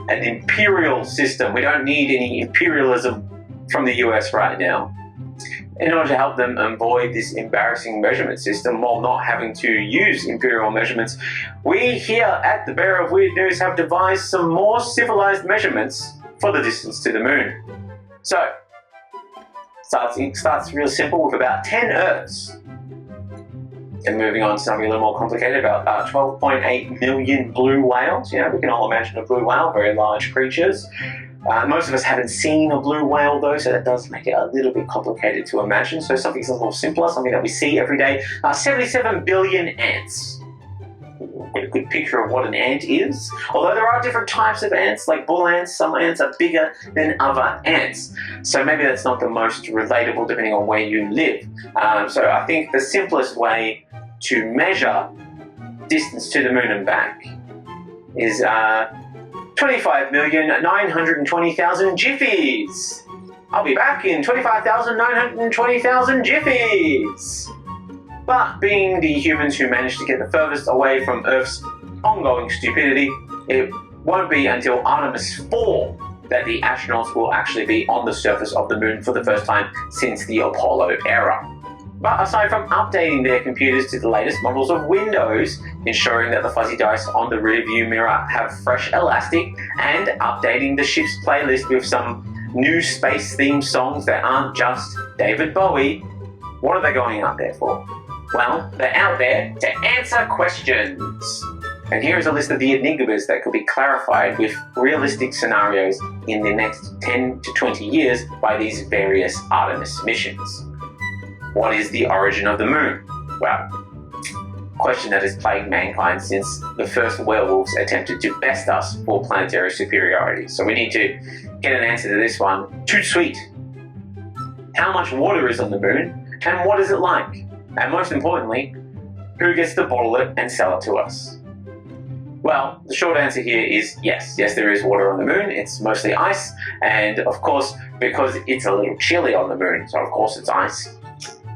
B: an imperial system. We don't need any imperialism from the US right now. In order to help them avoid this embarrassing measurement system while not having to use imperial measurements, we here at the Bearer of Weird News have devised some more civilized measurements for the distance to the moon. So, starts real simple with about 10 Earths. And moving on to something a little more complicated, about 12.8 million blue whales. You know, we can all imagine a blue whale, very large creatures. Most of us haven't seen a blue whale though, so that does make it a little bit complicated to imagine. So something's a little simpler, something that we see every day. 77 billion ants. A good picture of what an ant is. Although there are different types of ants, like bull ants, some ants are bigger than other ants. So maybe that's not the most relatable depending on where you live. So I think the simplest way to measure distance to the moon and back is 25,920,000 jiffies. I'll be back in 25,920,000 jiffies. But being the humans who managed to get the furthest away from Earth's ongoing stupidity, it won't be until Artemis 4 that the astronauts will actually be on the surface of the moon for the first time since the Apollo era. But aside from updating their computers to the latest models of Windows, ensuring that the fuzzy dice on the rearview mirror have fresh elastic, and updating the ship's playlist with some new space-themed songs that aren't just David Bowie, what are they going out there for? Well, they're out there to answer questions. And here is a list of the enigmas that could be clarified with realistic scenarios in the next 10 to 20 years by these various Artemis missions. What is the origin of the moon? Well, a question that has plagued mankind since the first werewolves attempted to best us for planetary superiority. So we need to get an answer to this one. Too sweet. How much water is on the moon, and what is it like? And most importantly, who gets to bottle it and sell it to us? Well, the short answer here is yes. Yes, there is water on the moon. It's mostly ice. And of course, because it's a little chilly on the moon, so of course it's ice.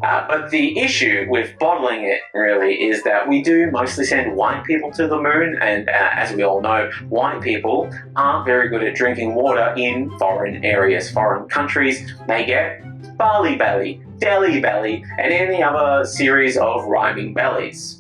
B: But the issue with bottling it really is that we do mostly send white people to the moon, and as we all know, white people aren't very good at drinking water in foreign areas, foreign countries. They get barley belly, Delhi belly, and any other series of rhyming bellies.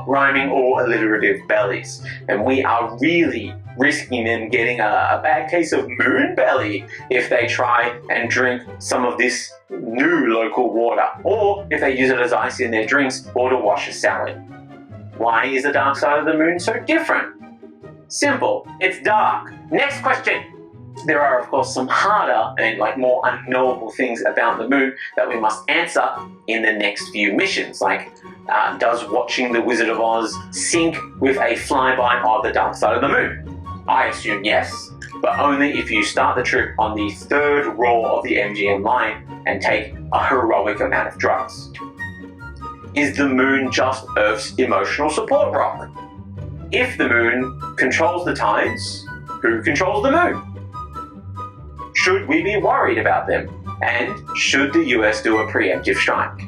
B: Rhyming or alliterative bellies. And we are really risking them getting a bad case of moon belly if they try and drink some of this new local water, or if they use it as ice in their drinks or to wash a salad. Why is the dark side of the moon so different? Simple, it's dark. Next question. There are, of course, some harder and more unknowable things about the moon that we must answer in the next few missions, like does watching The Wizard of Oz sync with a flyby of the dark side of the moon? I assume yes, but only if you start the trip on the third row of the MGM line and take a heroic amount of drugs. Is the moon just Earth's emotional support rock? If the moon controls the tides, who controls the moon? should we be worried about them? And should the US do a preemptive strike?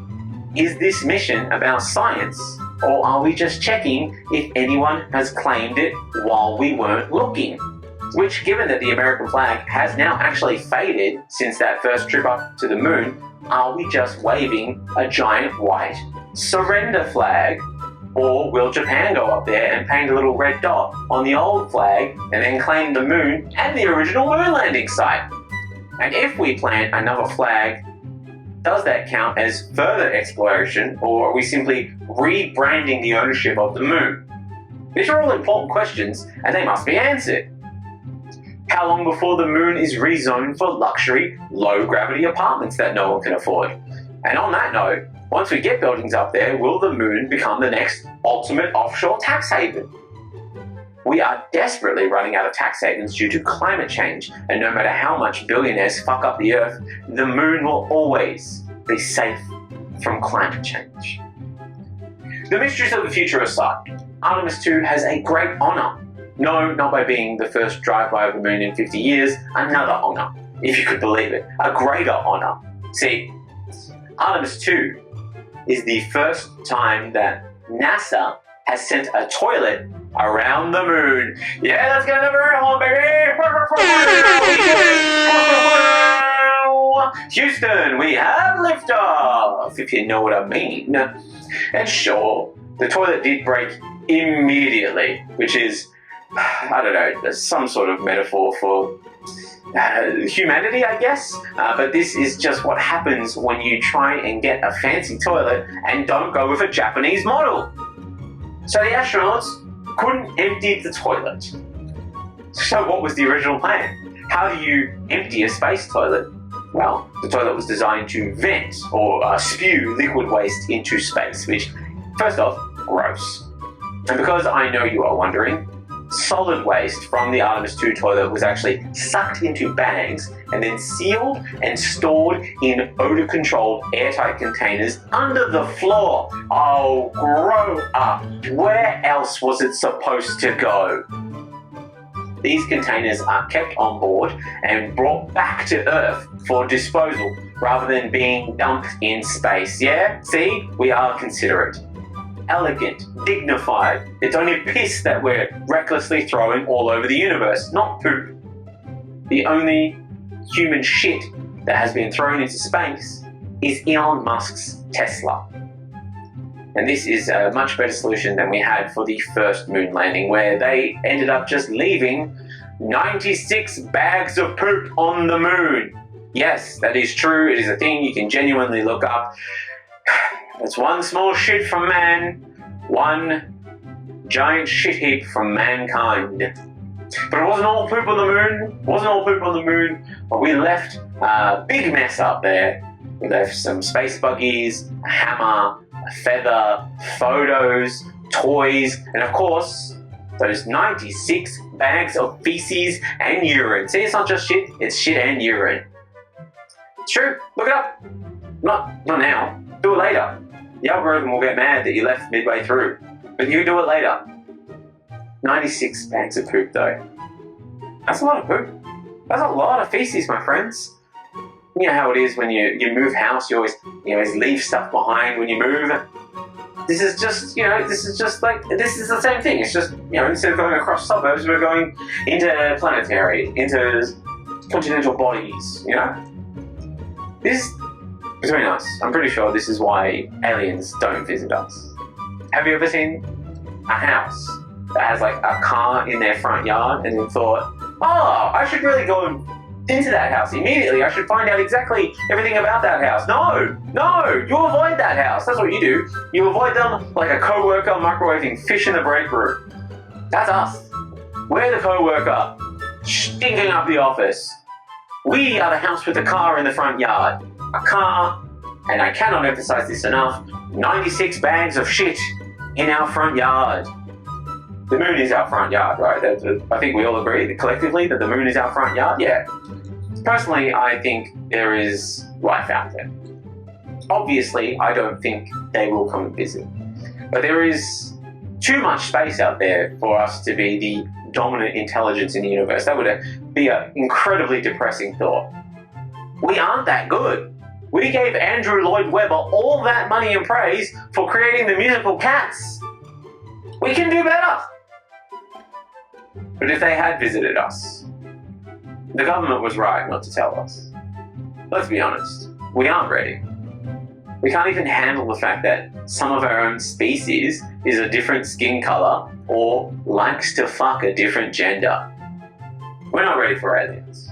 B: Is this mission about science, or are we just checking if anyone has claimed it while we weren't looking? Which, given that the American flag has now actually faded since that first trip up to the moon, are we just waving a giant white surrender flag? Or will Japan go up there and paint a little red dot on the old flag and then claim the moon and the original moon landing site? And if we plant another flag, does that count as further exploration, or are we simply rebranding the ownership of the moon? These are all important questions, and they must be answered. How long before the moon is rezoned for luxury, low-gravity apartments that no one can afford? And on that note, once we get buildings up there, will the moon become the next ultimate offshore tax haven? We are desperately running out of tax havens due to climate change, and no matter how much billionaires fuck up the Earth, the moon will always be safe from climate change. The mysteries of the future aside, Artemis 2 has a great honour. No, not by being the first drive-by of the moon in 50 years, another honour, if you could believe it, a greater honour. See, Artemis 2 is the first time that NASA has sent a toilet around the moon. Yeah, let's get another air horn, baby! Houston, we have liftoff, if you know what I mean. And sure, the toilet did break immediately, which is, I don't know, some sort of metaphor for humanity, I guess. But this is just what happens when you try and get a fancy toilet and don't go with a Japanese model. So the astronauts couldn't empty the toilet. So what was the original plan? How do you empty a space toilet? Well, the toilet was designed to vent or spew liquid waste into space, which, first off, gross. And because I know you are wondering, solid waste from the Artemis 2 toilet was actually sucked into bags and then sealed and stored in odor-controlled airtight containers under the floor. Oh, grow up. Where else was it supposed to go? These containers are kept on board and brought back to Earth for disposal rather than being dumped in space. Yeah? See? We are considerate. Elegant, dignified. It's only piss that we're recklessly throwing all over the universe, not poop. The only human shit that has been thrown into space is Elon Musk's Tesla. And this is a much better solution than we had for the first moon landing, where they ended up just leaving 96 bags of poop on the moon. Yes, that is true. It is a thing you can genuinely look up. It's one small shit from man, one giant shit heap from mankind. But it wasn't all poop on the moon. But we left a big mess up there. We left some space buggies, a hammer, a feather, photos, toys, and of course, those 96 bags of feces and urine. See, it's not just shit, it's shit and urine. It's true, look it up. Not now, do it later. The algorithm will get mad that you left midway through, but you do it later. 96 bags of poop though. That's a lot of poop. That's a lot of feces, my friends. You know how it is when you move house, you always leave stuff behind when you move. This is just the same thing. It's just, instead of going across suburbs, we're going interplanetary, into continental bodies, This, between us, I'm pretty sure this is why aliens don't visit us. Have you ever seen a house that has like a car in their front yard and then thought, oh, I should really go into that house immediately. I should find out exactly everything about that house. No, you avoid that house. That's what you do. You avoid them like a co-worker microwaving fish in the break room. That's us. We're the co-worker stinking up the office. We are the house with the car in the front yard. A car, and I cannot emphasize this enough, 96 bags of shit in our front yard. The moon is our front yard, right? I think we all agree collectively that the moon is our front yard. Yeah. Personally, I think there is life out there. Obviously, I don't think they will come and visit. But there is too much space out there for us to be the dominant intelligence in the universe. That would be an incredibly depressing thought. We aren't that good. We gave Andrew Lloyd Webber all that money and praise for creating the musical Cats. We can do better. But if they had visited us, the government was right not to tell us. Let's be honest, we aren't ready. We can't even handle the fact that some of our own species is a different skin colour or likes to fuck a different gender. We're not ready for aliens.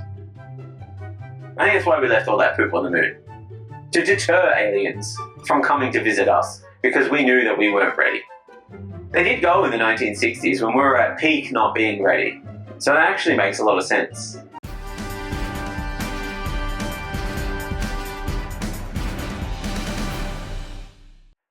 B: I think that's why we left all that poop on the moon. To deter aliens from coming to visit us, because we knew that we weren't ready. They did go in the 1960s when we were at peak not being ready. So that actually makes a lot of sense.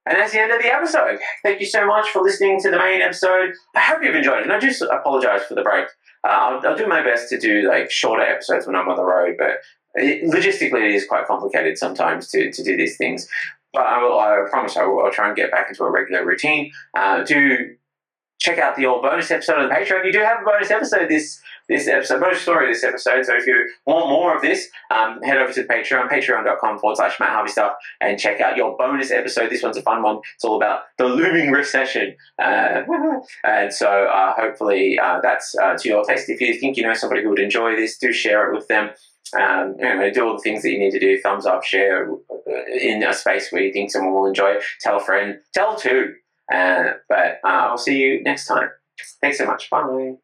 B: And that's the end of the episode. Thank you so much for listening to the main episode. I hope you've enjoyed it. And I just apologise for the break. I'll do my best to do like shorter episodes when I'm on the road, but logistically it is quite complicated sometimes to do these things. But I promise I'll try and get back into a regular routine. Do check out the old bonus episode on Patreon. You do have a bonus episode this episode, bonus story this episode. So if you want more of this, head over to Patreon, patreon.com/Matt Harvey Stuff, and check out your bonus episode. This one's a fun one. It's all about the looming recession. And so hopefully that's to your taste. If you think you know somebody who would enjoy this, do share it with them. Do all the things that you need to do. Thumbs up, share in a space where you think someone will enjoy it. Tell a friend, tell two. But I'll see you next time. Thanks so much. Bye.